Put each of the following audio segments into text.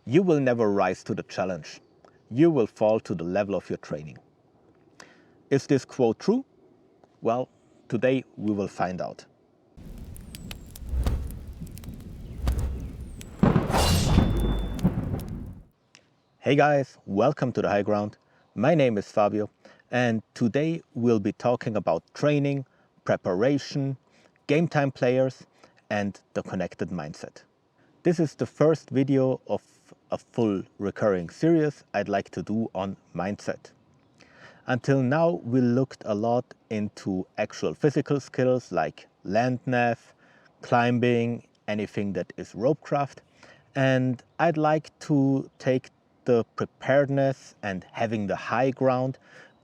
You will never rise to the challenge. You will fall to the level of your training. Is this quote true? Well, today we will find out. Hey guys, welcome to the High Ground. My name is Fabio, and today we'll be talking about training, preparation, game time players, and the connected mindset. This is the first video of a full recurring series I'd like to do on mindset. Until now, we looked a lot into actual physical skills like land nav, climbing, anything that is ropecraft, and I'd like to take the preparedness and having the high ground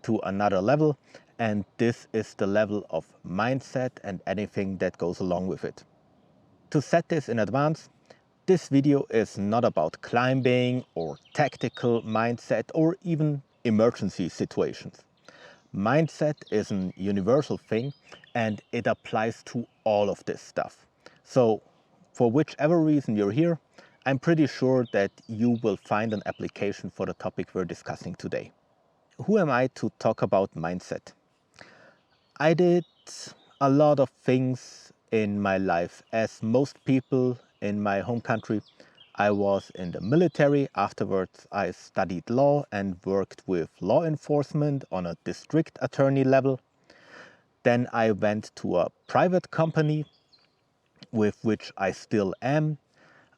to another level, and this is the level of mindset and anything that goes along with it. To set this in advance, this video is not about climbing or tactical mindset or even emergency situations. Mindset is an universal thing and it applies to all of this stuff. So for whichever reason you're here, I'm pretty sure that you will find an application for the topic we're discussing today. Who am I to talk about mindset? I did a lot of things in my life. As most people in my home country, I was in the military. Afterwards, I studied law and worked with law enforcement on a district attorney level. Then I went to a private company with which I still am.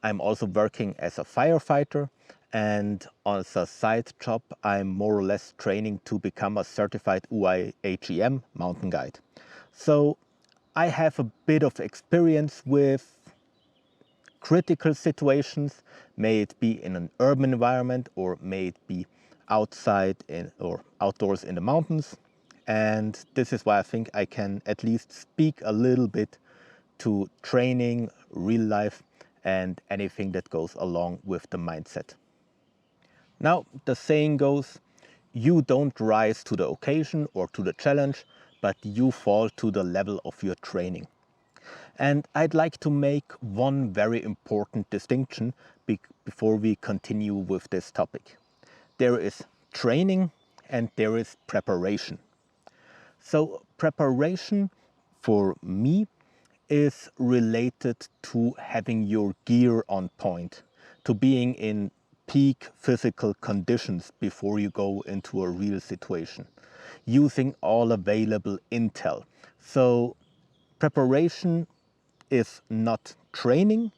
I'm also working as a firefighter, and as a side job, I'm more or less training to become a certified UIHEM mountain guide. So I have a bit of experience with critical situations, may it be in an urban environment or may it be outside or outdoors in the mountains. And this is why I think I can at least speak a little bit to training, real life, and anything that goes along with the mindset. Now, the saying goes, you don't rise to the occasion or to the challenge, but you fall to the level of your training. And I'd like to make one very important distinction before we continue with this topic. There is training and there is preparation. So preparation for me is related to having your gear on point, to being in peak physical conditions before you go into a real situation, using all available intel. So preparation is not training,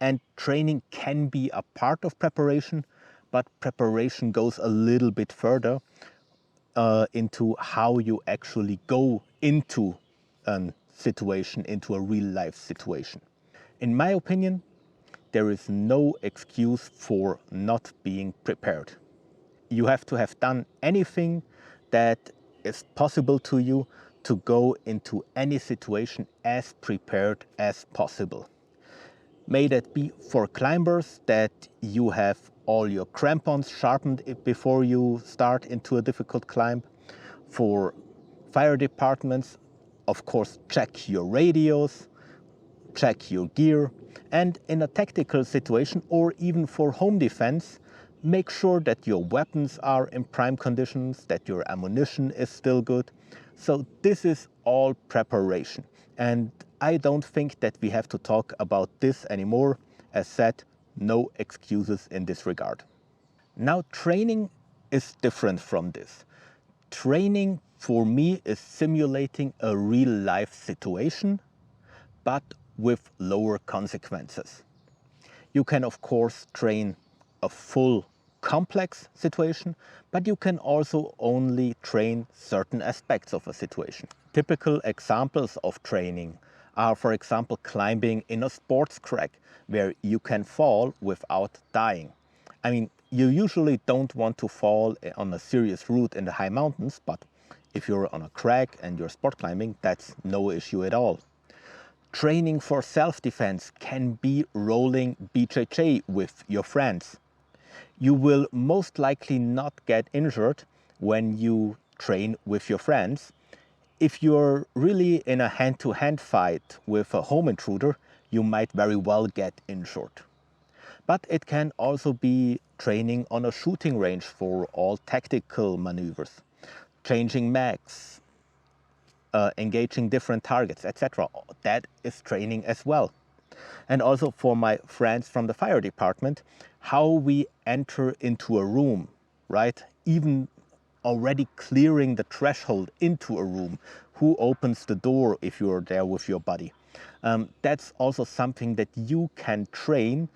and training can be a part of preparation, but preparation goes a little bit further into how you actually go into a situation, into a real life situation. In my opinion, there is no excuse for not being prepared. You have to have done anything that is possible to you to go into any situation as prepared as possible. May that be for climbers, that you have all your crampons sharpened before you start into a difficult climb. For fire departments, of course, check your radios, check your gear, and in a tactical situation or even for home defense, make sure that your weapons are in prime conditions, that your ammunition is still good. So this is all preparation. And I don't think that we have to talk about this anymore. As said, no excuses in this regard. Now, training is different from this. Training for me is simulating a real life situation, but with lower consequences. You can of course train a full complex situation, but you can also only train certain aspects of a situation. Typical examples of training are, for example, climbing in a sports crag where you can fall without dying. I mean, you usually don't want to fall on a serious route in the high mountains, but if you're on a crag and you're sport climbing, that's no issue at all. Training for self-defense can be rolling BJJ with your friends. You will most likely not get injured when you train with your friends. If you're really in a hand-to-hand fight with a home intruder, you might very well get injured. But it can also be training on a shooting range for all tactical maneuvers, changing mags, engaging different targets, etc. That is training as well. And also for my friends from the fire department, how we enter into a room, right? Even already clearing the threshold into a room, who opens the door if you're there with your buddy. That's also something that you can train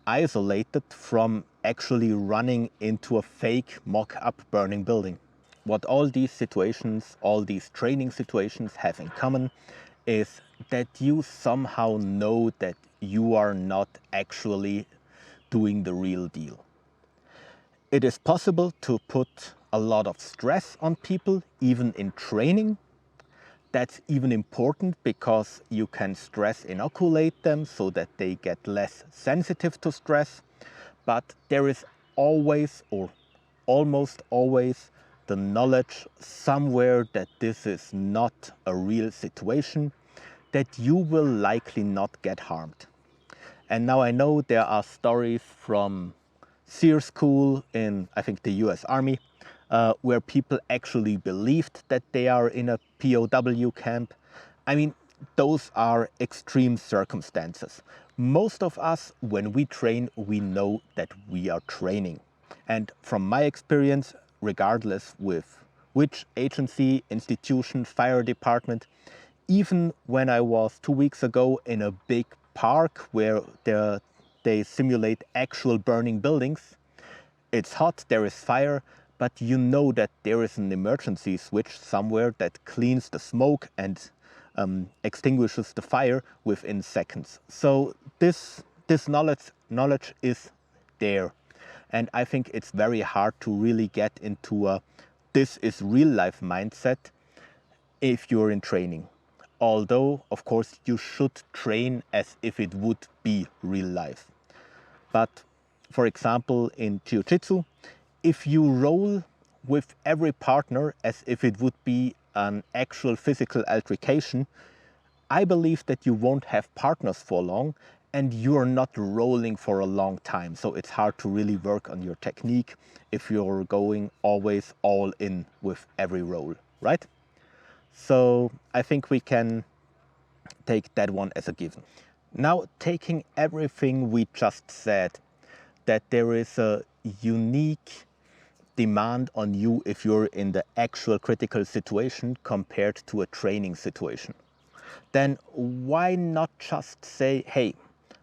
isolated from actually running into a fake mock-up burning building. What all these situations, all these training situations have in common is that you somehow know that you are not actually doing the real deal. It is possible to put a lot of stress on people, even in training. That's even important because you can stress inoculate them so that they get less sensitive to stress. But there is always, or almost always, the knowledge somewhere that this is not a real situation, that you will likely not get harmed. And now I know there are stories from SEER school in, I think, the US Army, where people actually believed that they are in a POW camp. I mean, those are extreme circumstances. Most of us, when we train, we know that we are training. And from my experience, regardless with which agency, institution, fire department, even when I was 2 weeks ago in a big park where they simulate actual burning buildings, it's hot, there is fire, but you know that there is an emergency switch somewhere that cleans the smoke and extinguishes the fire within seconds. So this knowledge is there. And I think it's very hard to really get into a this is real life mindset if you're in training. Although, of course, you should train as if it would be real life. But for example, in Jiu-Jitsu, if you roll with every partner as if it would be an actual physical altercation, I believe that you won't have partners for long and you're not rolling for a long time. So it's hard to really work on your technique if you're going always all in with every roll, right? So I think we can take that one as a given. Now, taking everything we just said, that there is a unique demand on you if you're in the actual critical situation compared to a training situation, then why not just say, hey,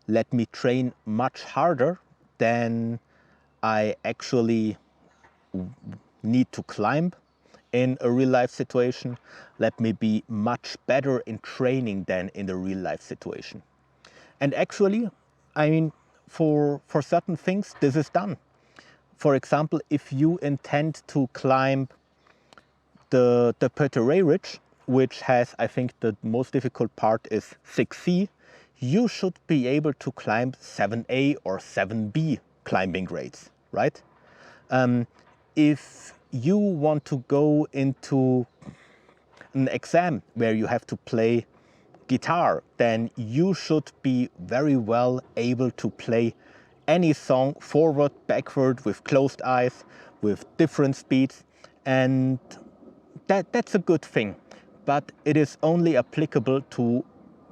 let me train much harder than I actually need to climb in a real life situation. Let me be much better in training than in the real life situation. And actually, I mean, for certain things, this is done. For example, if you intend to climb the Peterey Ridge, which has, I think, the most difficult part is 6C, you should be able to climb 7A or 7B climbing grades, right? If you want to go into an exam where you have to play guitar, then you should be very well able to play any song forward, backward, with closed eyes, with different speeds, and that's a good thing. But it is only applicable to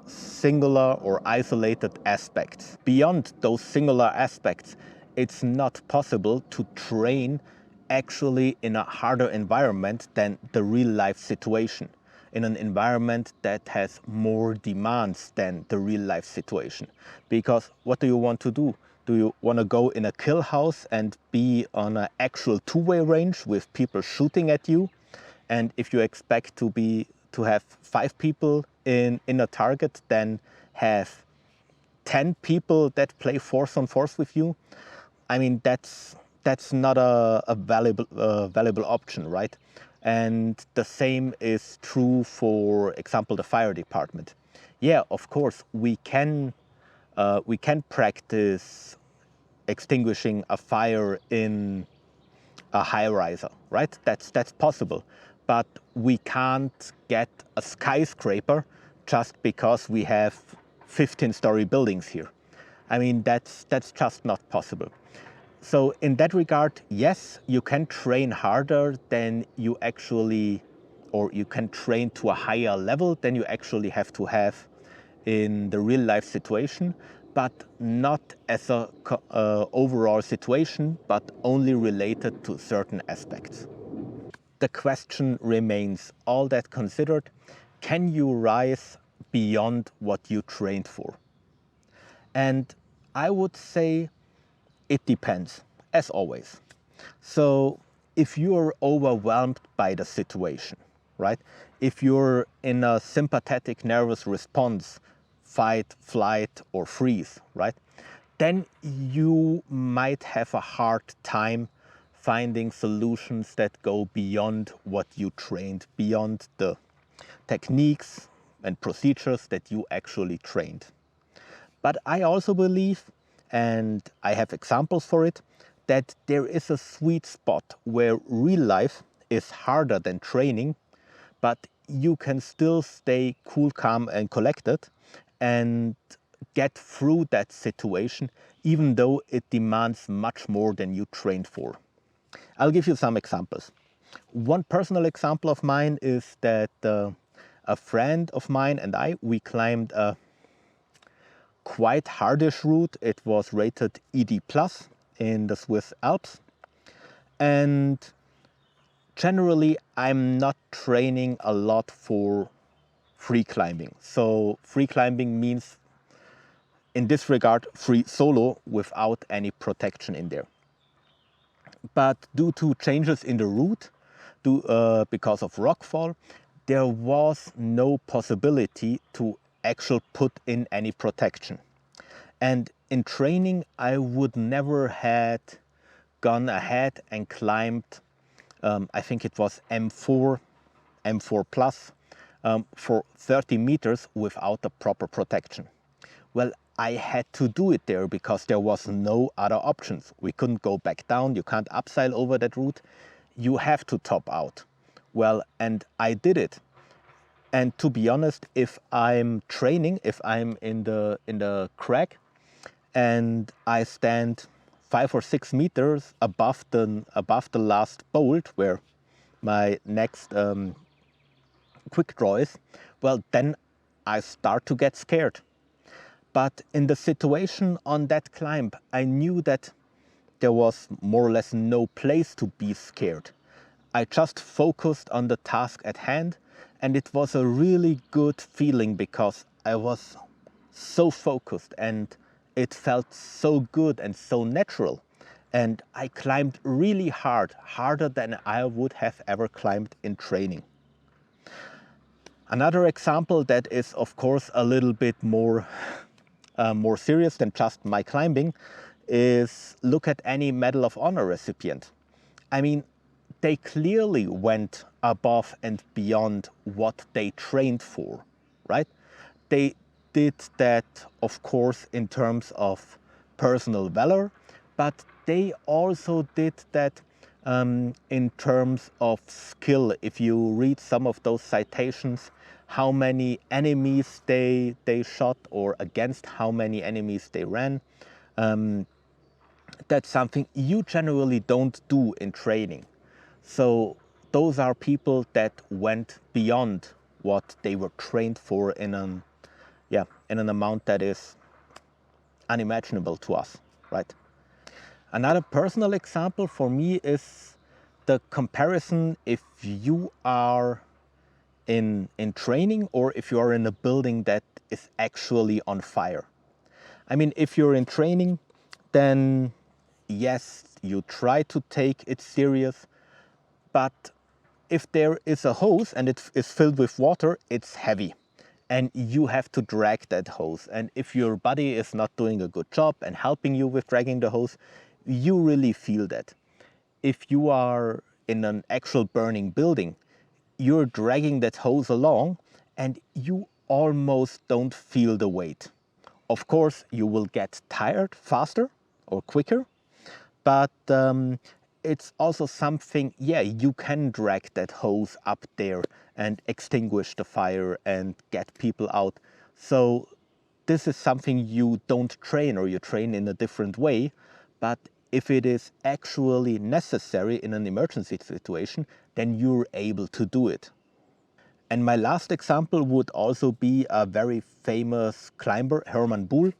singular or isolated aspects. Beyond those singular aspects, it's not possible to train actually in a harder environment than the real life situation, in an environment that has more demands than the real life situation. Because what do you want to do? Do you want to go in a kill house and be on an actual two-way range with people shooting at you? And if you expect to have 5 people in a target, then have 10 people that play force on force with you, I mean, that's not a valuable option, right? And the same is true for example, the fire department. Yeah, of course, we can practice extinguishing a fire in a high riser, right? That's possible. But we can't get a skyscraper just because we have 15-story buildings here. I mean, that's just not possible. So in that regard, yes, you can train harder than you actually, or you can train to a higher level than you actually have to have in the real life situation, but not as a overall situation, but only related to certain aspects. The question remains, all that considered, can you rise beyond what you trained for? And I would say it depends, as always. So if you're overwhelmed by the situation, right? If you're in a sympathetic nervous response, fight, flight, or freeze, right? Then you might have a hard time finding solutions that go beyond what you trained, beyond the techniques and procedures that you actually trained. But I also believe, and I have examples for it, that there is a sweet spot where real life is harder than training, but you can still stay cool, calm, and collected and get through that situation, even though it demands much more than you trained for. I'll give you some examples. One personal example of mine is that a friend of mine and we climbed a quite hardish route. It was rated ED plus in the Swiss Alps. And generally, I'm not training a lot for free climbing. So free climbing means, in this regard, free solo without any protection in there. But due to changes in the route, because of rockfall, there was no possibility to actually put in any protection. And in training, I would never had gone ahead and climbed, I think it was M4, M4 plus, for 30 meters without the proper protection. Well, I had to do it there because there was no other options. We couldn't go back down. You can't upside over that route. You have to top out. Well, and I did it. And to be honest, if I'm training, if I'm in the crag and I stand 5 or 6 meters above the last bolt where my next quick draw is, well, then I start to get scared. But in the situation on that climb, I knew that there was more or less no place to be scared. I just focused on the task at hand, and it was a really good feeling because I was so focused and it felt so good and so natural. And I climbed really hard, harder than I would have ever climbed in training. Another example that is, of course, a little bit more serious than just my climbing is look at any Medal of Honor recipient. I mean, they clearly went above and beyond what they trained for, right? They did that, of course, in terms of personal valor, but they also did that in terms of skill. If you read some of those citations, how many enemies they shot or against how many enemies they ran, that's something you generally don't do in training. So those are people that went beyond what they were trained for in an amount that is unimaginable to us, right? Another personal example for me is the comparison if you are in training or if you are in a building that is actually on fire. I mean, if you're in training, then yes, you try to take it serious, but if there is a hose and it is filled with water, it's heavy and you have to drag that hose. And if your buddy is not doing a good job and helping you with dragging the hose, you really feel that. If you are in an actual burning building, you're dragging that hose along and you almost don't feel the weight. Of course, you will get tired faster or quicker, but it's also something, yeah, you can drag that hose up there and extinguish the fire and get people out. So this is something you don't train, or you train in a different way. But if it is actually necessary in an emergency situation, then you're able to do it. And my last example would also be a very famous climber, Hermann Buhl.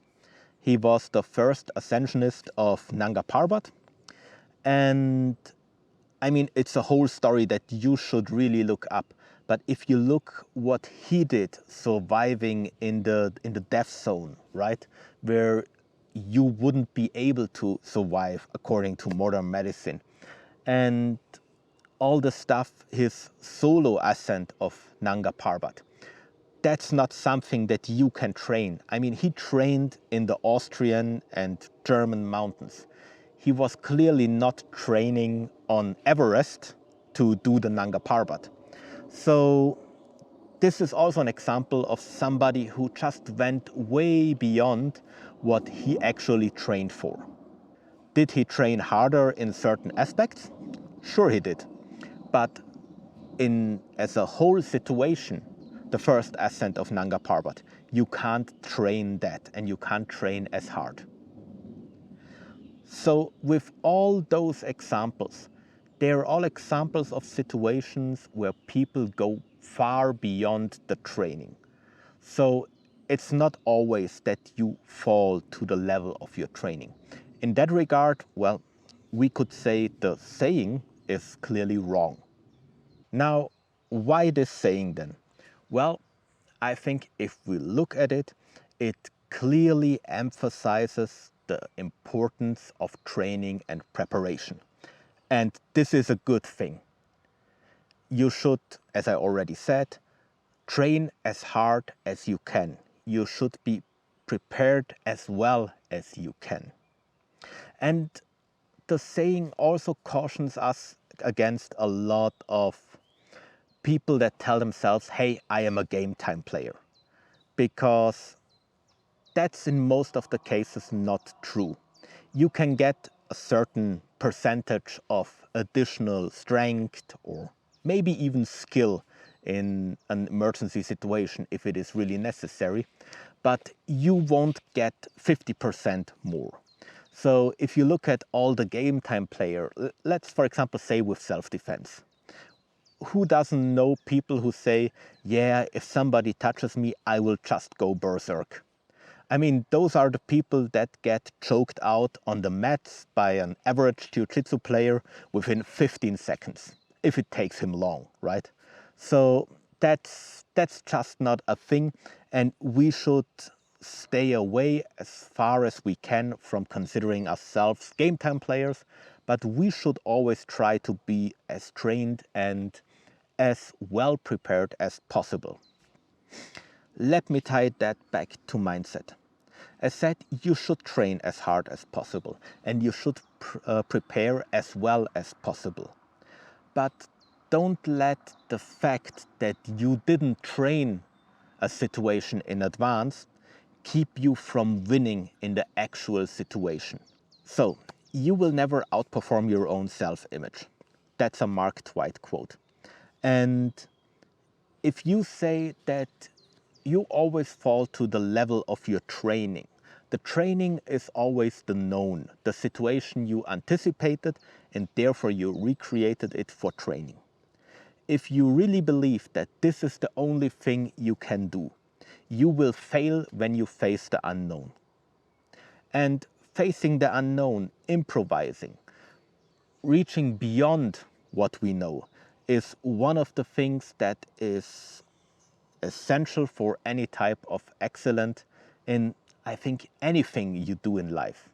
He was the first ascensionist of Nanga Parbat. And I mean, it's a whole story that you should really look up. But if you look what he did surviving in the death zone, right, where you wouldn't be able to survive according to modern medicine, and all the stuff, his solo ascent of Nanga Parbat, that's not something that you can train. I mean, he trained in the Austrian and German mountains. He was clearly not training on Everest to do the Nanga Parbat. So this is also an example of somebody who just went way beyond what he actually trained for. Did he train harder in certain aspects? Sure he did. But as a whole situation, the first ascent of Nanga Parbat, you can't train that, and you can't train as hard. So with all those examples, they're all examples of situations where people go far beyond the training. So it's not always that you fall to the level of your training. In that regard, well, we could say the saying is clearly wrong. Now, why this saying then? Well, I think if we look at it, it clearly emphasizes the importance of training and preparation. And this is a good thing. You should, as I already said, train as hard as you can. You should be prepared as well as you can. And the saying also cautions us against a lot of people that tell themselves, hey, I am a game time player. Because that's in most of the cases not true. You can get a certain percentage of additional strength or maybe even skill in an emergency situation if it is really necessary, but you won't get 50% more. So if you look at all the game time player, let's for example say with self-defense. Who doesn't know people who say, yeah, if somebody touches me, I will just go berserk. I mean, those are the people that get choked out on the mats by an average jiu-jitsu player within 15 seconds, if it takes him long, right? So that's just not a thing, and we should stay away as far as we can from considering ourselves game time players, but we should always try to be as trained and as well prepared as possible. Let me tie that back to mindset. As said, you should train as hard as possible, and you should prepare as well as possible. But don't let the fact that you didn't train a situation in advance keep you from winning in the actual situation. So, you will never outperform your own self-image. That's a Mark Twain quote. And if you say that you always fall to the level of your training, the training is always the known, the situation you anticipated, and therefore you recreated it for training. If you really believe that this is the only thing you can do, you will fail when you face the unknown. And facing the unknown, improvising, reaching beyond what we know is one of the things that is essential for any type of excellence in, I think, anything you do in life.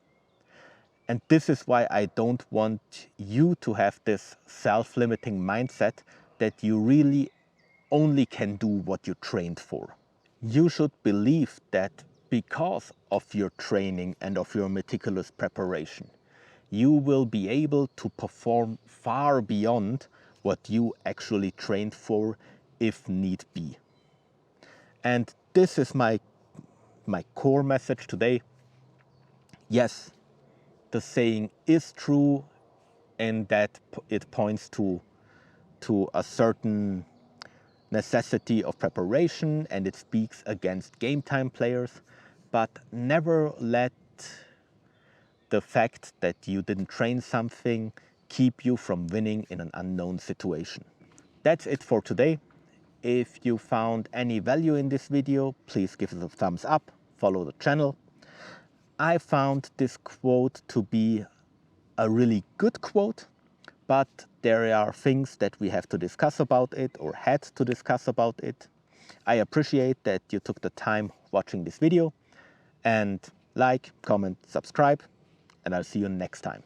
And this is why I don't want you to have this self-limiting mindset that you really only can do what you trained for. You should believe that because of your training and of your meticulous preparation, you will be able to perform far beyond what you actually trained for if need be. And this is my core message today. Yes, the saying is true in that it points to a certain necessity of preparation, and it speaks against game time players. but never let the fact that you didn't train something keep you from winning in an unknown situation. That's it for today. If you found any value in this video, please give it a thumbs up, follow the channel. I found this quote to be a really good quote, but there are things that we have to discuss about it or had to discuss about it. I appreciate that you took the time watching this video, and like, comment, subscribe, and I'll see you next time.